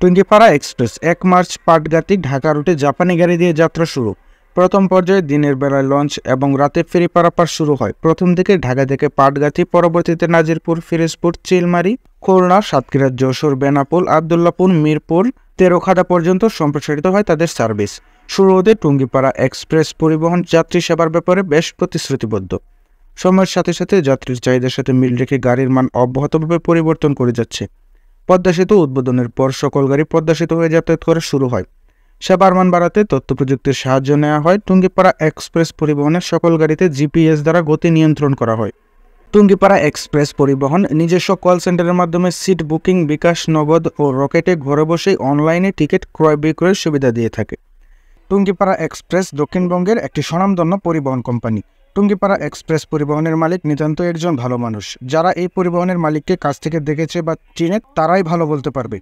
Tungipara express ১ March Patgati Dhaka রুটে জাপানি গাড়ি দিয়ে যাত্রা শুরু। প্রথম পর্যায়ে দিনের বেলায় লঞ্চ এবং রাতে ফেরি পারাপার শুরু হয়। প্রথম দিকে ঢাকা থেকে পাটগাতি, পরবর্তীতে নাজিরপুর, ফিরোজপুর, চিলমারী, খুলনা, সাতক্ষীরা, যশোর, বেনাপোল, আবদুল্লাপুর, মিরপুর, তেরোখাদা পর্যন্ত সম্প্রসারিত হয় তাদের সার্ভিস। শুরু হতে টুঙ্গিপাড়া এক্সপ্রেস পরিবহন যাত্রী সেবার ব্যাপারে বেশ প্রতিশ্রুতিবদ্ধ। সময়ের সাথে সাথে যাত্রীর চাহিদার সাথে মিল রেখে গাড়ির মান অব্যাহতভাবে পরিবর্তন করে যাচ্ছে। পদ্মা সেতু উদ্বোধনের পর সকল গাড়ি পদ্মা সেতু হয়ে যাতায়াত করা শুরু হয়। সেবার মান বাড়াতে তথ্য প্রযুক্তির সাহায্য নেওয়া হয়। টুঙ্গিপাড়া এক্সপ্রেস পরিবহনের সকল গাড়িতে জিপিএস দ্বারা গতি নিয়ন্ত্রণ করা হয়। টুঙ্গিপাড়া এক্সপ্রেস পরিবহন নিজস্ব কল সেন্টারের মাধ্যমে সিট বুকিং, বিকাশ, নগদ ও রকেটে ঘরে বসেই অনলাইনে টিকিট ক্রয় বিক্রয়ের সুবিধা দিয়ে থাকে। টুঙ্গিপাড়া এক্সপ্রেস দক্ষিণবঙ্গের একটি স্বনামধন্য পরিবহন কোম্পানি। টুঙ্গিপাড়া এক্সপ্রেস পরিবহনের মালিক নিতান্ত একজন ভালো মানুষ। যারা এই পরিবহনের মালিককে কাছ থেকে দেখেছে বা চিনে তারাই ভালো বলতে পারবে।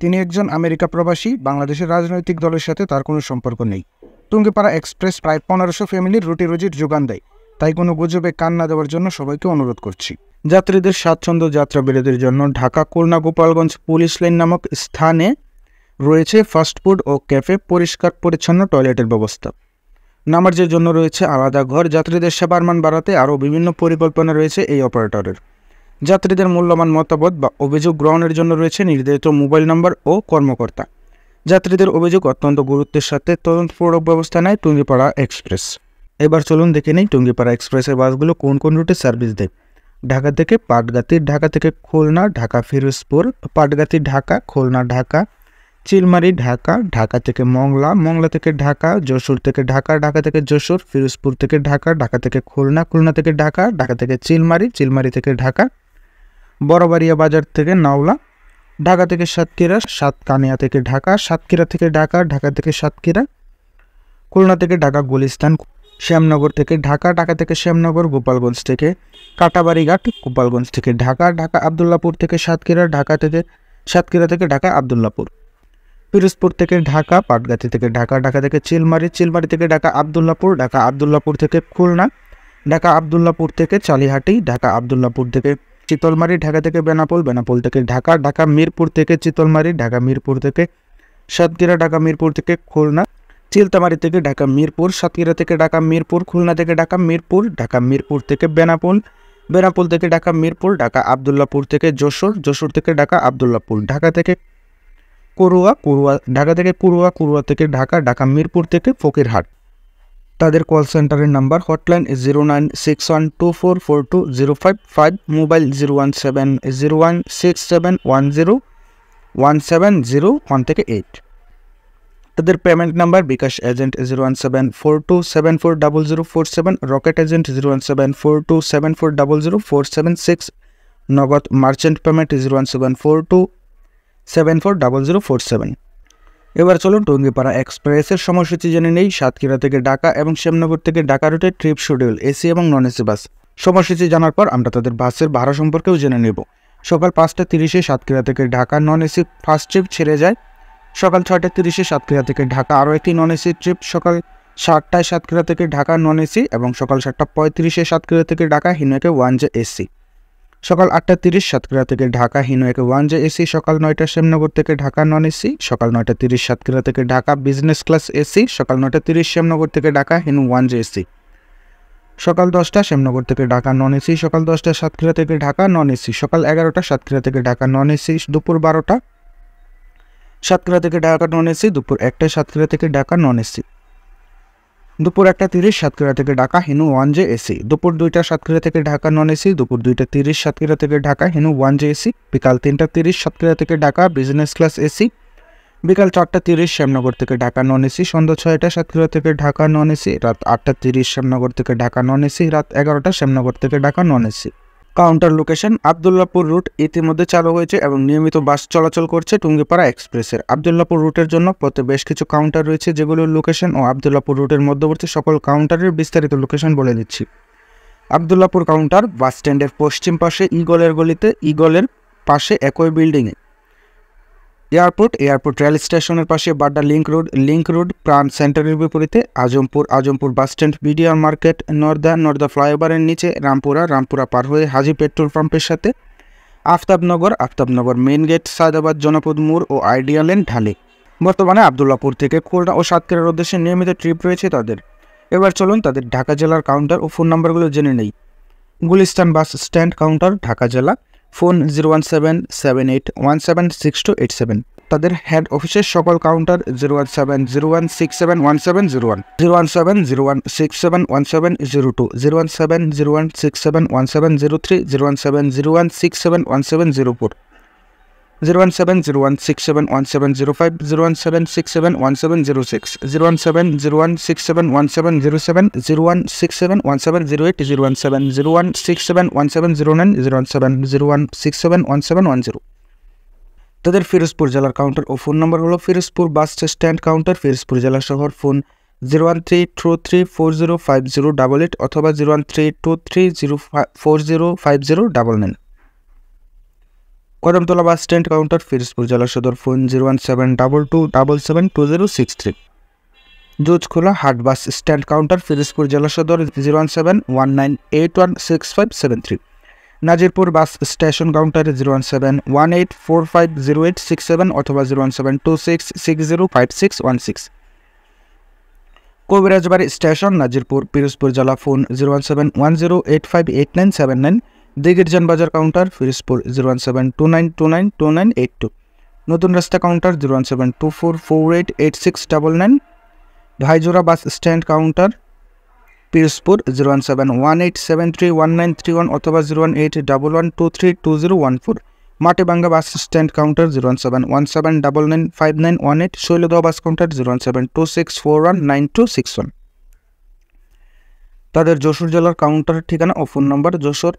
তিনি একজন আমেরিকা প্রবাসী। বাংলাদেশের রাজনৈতিক দলের সাথে তার কোনো সম্পর্ক নেই। টুঙ্গিপাড়া এক্সপ্রেস প্রায় 1500 ফ্যামিলির রুটি রুজির যোগান দেয়। তাই কোনো গুজবে কান না দেওয়ার জন্য সবাইকে অনুরোধ করছি। যাত্রীদের স্বাচ্ছন্দ্য যাত্রা বিরতির জন্য ঢাকা খুলনা গোপালগঞ্জ পুলিশ লাইন নামক স্থানে রয়েছে ফাস্টফুড ও ক্যাফে, পরিষ্কার পরিচ্ছন্ন টয়লেটের ব্যবস্থা। নামাজের জন্য রয়েছে আলাদা ঘর। যাত্রীদের সেবার মান বাড়াতে আরও বিভিন্ন পরিকল্পনা রয়েছে এই অপারেটরের। যাত্রীদের মূল্যবান মতামত বা অভিযোগ গ্রহণের জন্য রয়েছে নির্ধারিত মোবাইল নম্বর ও কর্মকর্তা। যাত্রীদের অভিযোগ অত্যন্ত গুরুত্বের সাথে তদন্তপূর্বক ব্যবস্থা নেয় টুঙ্গিপাড়া এক্সপ্রেস। এবার চলুন দেখে নেই টুঙ্গিপাড়া এক্সপ্রেসের বাসগুলো কোন কোন রুটে সার্ভিস দেয়। ঢাকা থেকে পাটগাতি, ঢাকা থেকে খুলনা, ঢাকা ফিরোজপুর, পাটগাতি ঢাকা, খুলনা ঢাকা, চিলমারী ঢাকা, ঢাকা থেকে মংলা, মংলা থেকে ঢাকা, যশোর থেকে ঢাকা, ঢাকা থেকে যশোর, ফিরোজপুর থেকে ঢাকা, ঢাকা থেকে খুলনা, খুলনা থেকে ঢাকা, ঢাকা থেকে চিলমারী, চিলমারী থেকে ঢাকা, বড়বাড়িয়া বাজার থেকে নাওলা, ঢাকা থেকে সাতক্ষীরা, সাতকানিয়া থেকে ঢাকা, সাতক্ষীরা থেকে ঢাকা, ঢাকা থেকে সাতক্ষীরা, খুলনা থেকে ঢাকা গুলিস্তান, শ্যামনগর থেকে ঢাকা, ঢাকা থেকে শ্যামনগর, গোপালগঞ্জ থেকে কাটাবাড়িঘাট, গোপালগঞ্জ থেকে ঢাকা, ঢাকা আবদুল্লাপুর থেকে সাতক্ষীরা, ঢাকা থেকে সাতক্ষীরা থেকে ঢাকা আবদুল্লাপুর, ফিরোজপুর থেকে ঢাকা, পাটগাতি থেকে ঢাকা, ঢাকা থেকে চিলমারী, চিলমারী থেকে ঢাকা আবদুল্লাপুর, ঢাকা আবদুল্লাপুর থেকে খুলনা, ঢাকা আবদুল্লাপুর থেকে চালিহাটি, ঢাকা আবদুল্লাপুর থেকে চিতলমারী, ঢাকা থেকে বেনাপোল, বেনাপোল থেকে ঢাকা, ঢাকা মিরপুর থেকে চিতলমারী, ঢাকা মিরপুর থেকে সাতক্ষীরা, ঢাকা মিরপুর থেকে খুলনা, চিলতামারী থেকে ঢাকা মিরপুর, সাতক্ষীরা থেকে ঢাকা মিরপুর, খুলনা থেকে ঢাকা মিরপুর, ঢাকা মিরপুর থেকে বেনাপোল, বেনাপোল থেকে ঢাকা মিরপুর, ঢাকা আবদুল্লাপুর থেকে যশোর, যশোর থেকে ঢাকা আবদুল্লাপুর, ঢাকা থেকে কুরুয়া, ঢাকা থেকে কুরুয়া, কুরুয়া থেকে ঢাকা, ঢাকা মিরপুর থেকে ফকিরহাট। তাদের কল সেন্টারের নাম্বার হটলাইন 0961244205, মোবাইল 0170167101701 থেকে 8। তাদের পেমেন্ট নাম্বার বিকাশ এজেন্ট 01742740047, রকেট এজেন্ট 01742740047, নগদ মার্চেন্ট পেমেন্ট 01742740047। এবার চলুন টুঙ্গিপাড়া এক্সপ্রেসের সময়সূচি জেনে নেই। সাতক্ষীরা থেকে ঢাকা এবং শ্যামনগর থেকে ঢাকা রুটে ট্রিপ শিডিউল, এসি এবং নন এসি বাস। সময়সূচি জানার পর আমরা তাদের বাসের ভাড়া সম্পর্কেও জেনে নেব। সকাল 5টা 30-এ সাতক্ষীরা থেকে Dhaka non AC first trip ছেড়ে যায়। সকাল 6টা 30-এ সাতক্ষীরা থেকে ঢাকা আরও একটি নন এসি ট্রিপ। সকাল 7টায় সাতক্ষীরা থেকে ঢাকা নন এসি এবং সকাল 7টা 35-এ সাতক্ষীরা থেকে ঢাকা হিনোয়েকে 1J এসি। সকাল 8টা 30 সাতক্ষীরা থেকে ঢাকা হিনোয়েকে 1J এসি। সকাল 9টা শ্যামনগর থেকে ঢাকা নন এসি। সকাল 9টা 30 সাতক্ষীরা থেকে ঢাকা বিজনেস ক্লাস এসি। সকাল 9টা 30 শ্যামনগর থেকে ঢাকা হিনু 1J এসি। সকাল 10টা শ্যামনগর থেকে ঢাকা নন এসি। সকাল 10টা সাতক্ষীরা থেকে ঢাকা নন এসি। সকাল 11টা সাতক্ষীরা থেকে ঢাকা নন এসি। দুপুর 12টা সাতক্ষীরা থেকে ঢাকা নন এসি। দুপুর 1টায় সাতক্ষীরা থেকে ঢাকা নন এসি। দুপুর 1টা 30 সাতক্ষীরা থেকে ঢাকা হিনু 1J এসি। দুপুর 2টা সাতক্ষীরা থেকে ঢাকা নন এসি। দুপুর 2টা 30 সাতক্ষীরা থেকে ঢাকা হিনু 1J এসি। বিকাল 3টা 30 সাতক্ষীরা থেকে ঢাকা বিজনেস ক্লাস এসি। বিকাল 4টা 30 শ্যামনগর থেকে ঢাকা নন এসি। সন্ধ্যা 6টা সাতক্ষীরা থেকে ঢাকা নন এসি। রাত 8টা 30 শ্যামনগর থেকে ঢাকা নন এসি। রাত 11টা শ্যামনগর থেকে Dhaka non AC. Counter location Abdullahpur route ইতিমধ্যে চালু হয়েছে এবং নিয়মিত বাস চলাচল করছে টুঙ্গিপাড়া এক্সপ্রেসের। আবদুল্লাপুর রুটের জন্য পথে বেশ কিছু কাউন্টার রয়েছে, যেগুলোর লোকেশন ও আবদুল্লাপুর রুটের মধ্যবর্তী সকল কাউন্টারের বিস্তারিত লোকেশন বলে দিচ্ছি। আবদুল্লাপুর কাউন্টার বাস স্ট্যান্ডের পশ্চিম পাশে ইগলের গলিতে, ইগলের পাশে একই বিল্ডিংয়ে। এয়ারপোর্ট রেল স্টেশনের পাশে বাড্ডা লিংক রোড প্রাণ সেন্টারের বিপরীতে। Azampur bus stand, BDR market, Nadda ফ্লাইওভারের নিচে। রামপুরা পার হয়ে হাজি পেট্রোল পাম্পের সাথে। আফতাবনগর মেইন গেট, সায়দাবাদ, জনপদ মোড় ও আইডিয়া লেন, ঢালি। বর্তমানে আবদুল্লাপুর থেকে খুলনা ও সাতক্ষীরার উদ্দেশ্যে নিয়মিত ট্রিপ রয়েছে তাদের। এবার চলুন তাদের ঢাকা জেলার কাউন্টার ও ফোন নাম্বারগুলো জেনে নেই। গুলিস্তান বাস স্ট্যান্ড কাউন্টার, ঢাকা জেলা, ফোন 01778176287। তাদের হেড অফিসের সকল কাউন্টার 01701671701, 01701671702, 01701671703, 01701671704, 01701671705, 017671706, 01701671707, 017016708, 01701671709, 01701671710। তাদের ফিরোজপুর জেলার কাউন্টার ও ফোন নম্বর হলো Firozpur bus stand counter, Firozpur জেলা শহর, ফোন 01323405088 অথবা 01323405099। Kadamtala bus stand counter, Firozpur জেলা সদর, ফোন 01722772063। জুজখোলা হাট বাস স্ট্যান্ড কাউন্টার, ফিরোজপুর জেলা সদর, 01719816573। নাজিরপুর বাস স্টেশন কাউন্টার 01718450867 অথবা 01726605616। কবিরাজবাড়ি স্টেশন, নাজিরপুর, পিরোজপুর জেলা, ফোন 01710858979। দিগিরজান বাজার কাউন্টার, ফিরোজপুর 01729292982। নতুন রাস্তা counter 01724488699। Bhaijora bus stand counter, Pirojpur 01718731931 অথবা 01811232014। Matibanga bus stand counter 01717995918। Shoiladah bus counter 01726419261। তাদের যশোর জেলার কাউন্টার ঠিকানা ও phone number: Jessore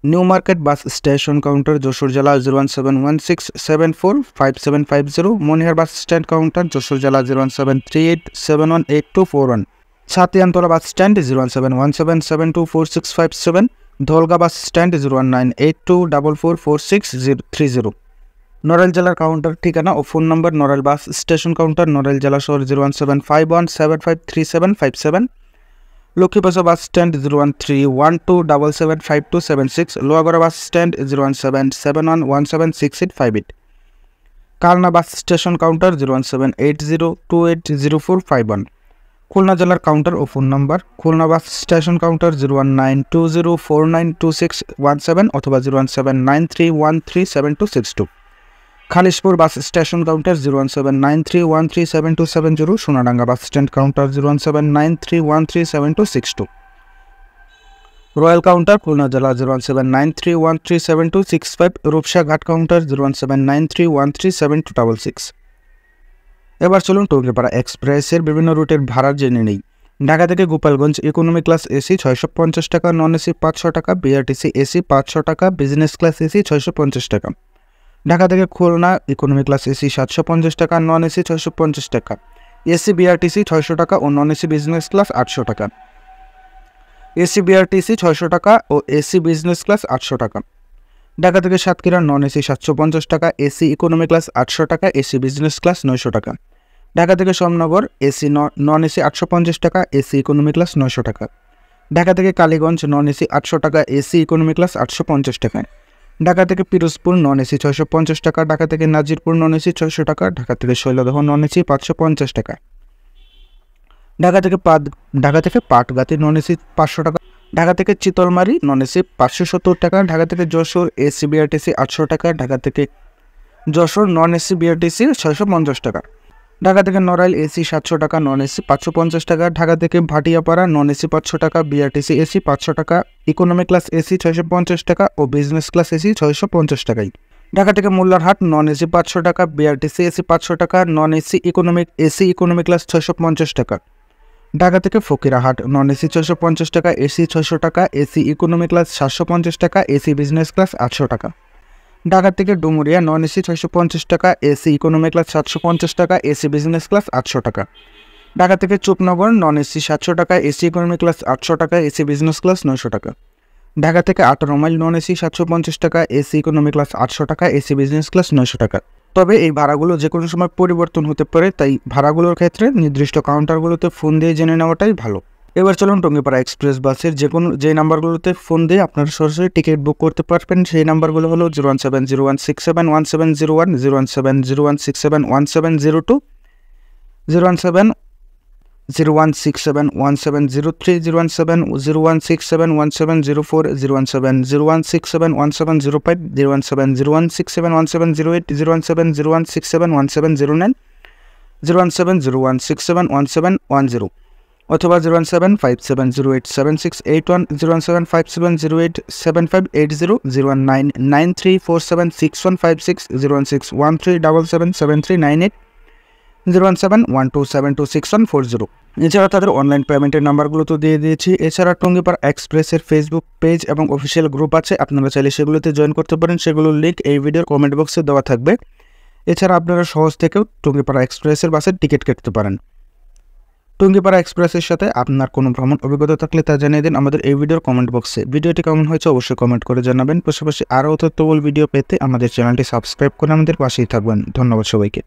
new market bus station counter, Jessore জেলা, 01716745750। Monihar bus stand counter, Jessore জেলা, 01738718241। Chhatiantala bus stand 01717724657। Dhalga bus stand 01982444630। Narail জেলার কাউন্টার ঠিকানা ও phone number: Narail bus station counter, Narail জেলা শহর, 01751753757। Lakshmipasha bus stand 01312775276। Lohagara bus stand 01771176858। Kalna bus station counter 01780280451। Khulna জেলার কাউন্টার ও phone number: Khulna bus station counter 01920492617 অথবা 01793137262। Khalishpur bus station counter 01793137270। Sonadanga bus stand counter 01793137262। Royal counter, Khulna জেলা, 01793137265। রূপসা ঘাট কাউন্টার 01793137266। এবার চলুন টঙ্গীপাড়া এক্সপ্রেসের বিভিন্ন রুটের ভাড়া জেনে নেই। ঢাকা থেকে গোপালগঞ্জ ইকোনমি ক্লাস এসি 650 টাকা, নন এসি 500 টাকা, বিআরটিসি এসি 500 টাকা, বিজনেস ক্লাস এসি 650 টাকা। ঢাকা থেকে খুলনা ইকোনমি ক্লাস এসি 750 টাকা, নন এসি 650 টাকা, এসি বিআরটিসি 600 টাকা ও নন এসি বিজনেস ক্লাস 800 টাকা। এসি বিআরটিসি 600 টাকা ও এসি বিজনেস ক্লাস 800 টাকা। ঢাকা থেকে সাতক্ষীরা নন এসি 750 টাকা, এসি ইকোনমি ক্লাস 800 টাকা, এসি বিজনেস ক্লাস 900 টাকা। ঢাকা থেকে শ্যামনগর এসি নন এসি 850 টাকা, এসি ইকোনমি ক্লাস 900 টাকা। ঢাকা থেকে কালীগঞ্জ নন এসি 800 টাকা, এসি ইকোনমি ক্লাস 850 টাকা। ঢাকা থেকে পিরোজপুর নন এসি 650 টাকা, ঢাকা থেকে নাজিরপুর নন এসি 600 টাকা, ঢাকা থেকে শৈলদহ নন এসি 550 টাকা। ঢাকা থেকে পাটগাতি নন এসি 500 টাকা। ঢাকা থেকে চিতলমারি নন এসি 570 টাকা। ঢাকা থেকে যশোর এসি বিআরটিসি 800 টাকা। ঢাকা থেকে যশোর নন এসি বিআরটিসি 650 টাকা। ঢাকা থেকে নড়াইল এসি 700 টাকা, নন এসি 550 টাকা। ঢাকা থেকে ভাটিয়াপাড়া নন এসি 500 টাকা, বিআরটিসি এসি 500 টাকা, ইকোনমি ক্লাস এসি 650 টাকা ও বিজনেস ক্লাস এসি 650 টাকায়। ঢাকা থেকে মোল্লারহাট নন এসি 500 টাকা, বিআরটিসি এসি 500 টাকা, নন এসি ইকোনমি ক্লাস 650 টাকা। ঢাকা থেকে ফকিরাহাট নন এসি 650 টাকা, এসি 600 টাকা, এসি ইকোনমি ক্লাস 750 টাকা, এসি বিজনেস ক্লাস 800 টাকা। ঢাকা থেকে ডুমুরিয়া নন এসি 650 টাকা, এসি ইকোনমি ক্লাস 750 টাকা, এসি বিজনেস ক্লাস 800 টাকা। ঢাকা থেকে চুপনগর নন এসি 700 টাকা, এসি ইকোনমি ক্লাস 800 টাকা, এসি বিজনেস ক্লাস 900 টাকা। ঢাকা থেকে 18 মাইল নন এসি 750 টাকা, এসি ইকোনমি ক্লাস 800 টাকা, এসি বিজনেস ক্লাস 900 টাকা। তবে এই ভাড়াগুলো যে কোনো সময় পরিবর্তন হতে পারে, তাই ভাড়াগুলোর ক্ষেত্রে নির্দিষ্ট কাউন্টারগুলোতে ফোন দিয়ে জেনে নেওয়াটাই ভালো। এবার চলুন টঙ্গিপাড়া এক্সপ্রেস বাসের যে নাম্বারগুলোতে ফোন দিয়ে আপনারা সরাসরি টিকিট বুক করতে পারবেন। সেই নাম্বারগুলো হলো 01701671701, 01701671702, 01701671703, 01701671704, 01701671705, 01701671708, 01701671709, 01701671710 অথবা 01757087681, 01757087580, 01993476156, 01613777398, 01712726140। এছাড়া তাদের অনলাইন পেমেন্টের নাম্বারগুলো তো দিয়ে দিয়েছি। এছাড়া টঙ্গিপাড়া এক্সপ্রেসের ফেসবুক পেজ এবং অফিসিয়াল গ্রুপ আছে, আপনারা চাইলে সেগুলোতে জয়েন করতে পারেন। সেগুলোর লিঙ্ক এই ভিডিওর কমেন্ট বক্সে দেওয়া থাকবে। এছাড়া আপনারা সহজ থেকেও টঙ্গিপাড়া এক্সপ্রেসের বাসের টিকিট কাটতে পারেন। টঙ্গিপাড়া এক্সপ্রেসের সাথে আপনার কোনো ভ্রমণ অভিজ্ঞতা থাকলে তা জানিয়ে দিন আমাদের এই ভিডিওর কমেন্ট বক্সে। ভিডিওটি কেমন হয়েছে অবশ্যই কমেন্ট করে জানাবেন। পাশাপাশি আরও তথ্যবহুল ভিডিও পেতে আমাদের চ্যানেলটি সাবস্ক্রাইব করে আমাদের পাশেই থাকবেন। ধন্যবাদ সবাইকে।